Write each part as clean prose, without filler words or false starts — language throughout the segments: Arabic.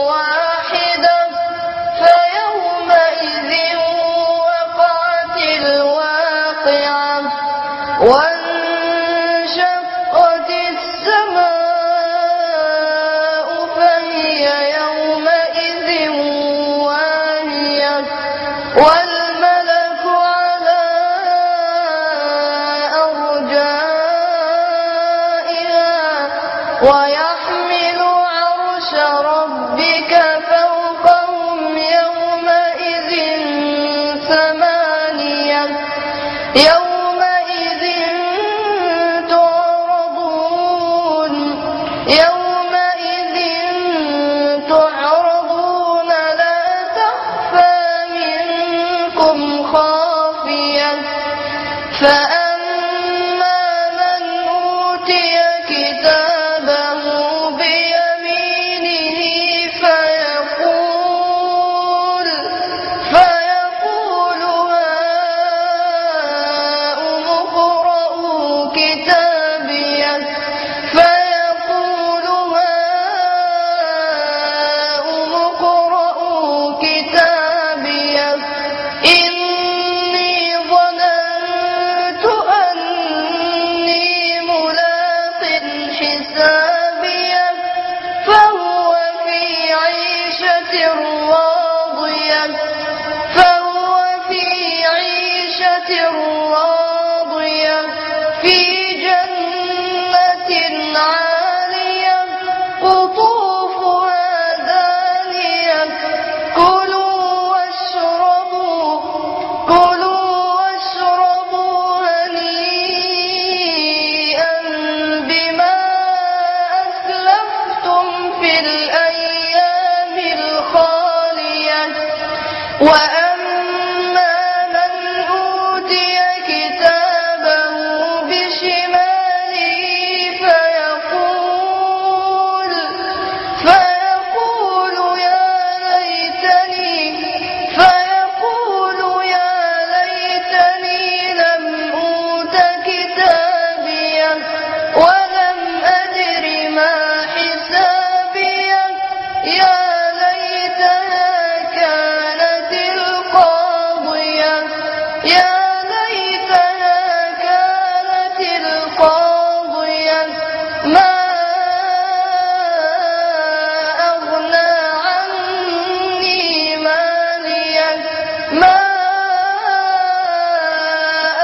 واحدة فيومئذ وقعت الواقعة وانشقت السماء فهي يومئذ واهية والملك على أرجائها ويحمل عرش ربك فوقهم يومئذ ثمانية يومئذ تعرضون لا تخفى منكم خافية فأما من أوتي كتابه بيمينه فيقول هاؤم اقرءوا كتابيه إني ظننت أني ملاق حسابيه فهو في عيشة راضية في جنة عالية قطوفها دانية كلوا واشربوا هنيئا بما أسلفتم في الأيام الخالية وأما من أوتي كتابه بشماله فيقول يا ليتني لم أوت كتابيه ولم أدر ما حسابيه يا ليتها كانت القاضية ما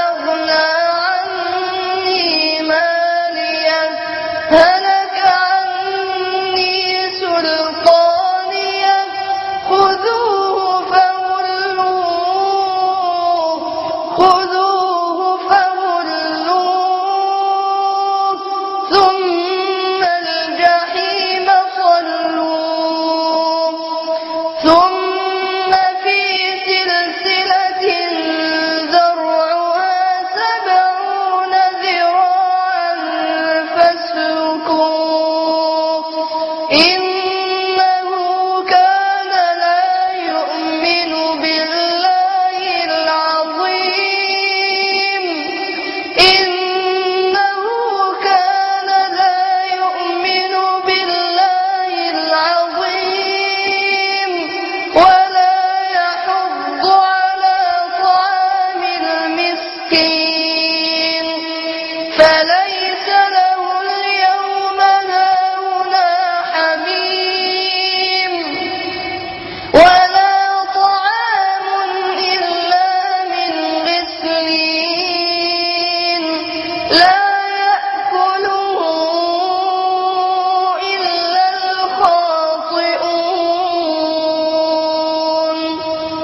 أغنى عني ماليه هلك عني سلطانيه خذوه فغلوه ثم الجحيم صلوه ثم في سلسلة ذرعها 70 ذراعا فاسلكوه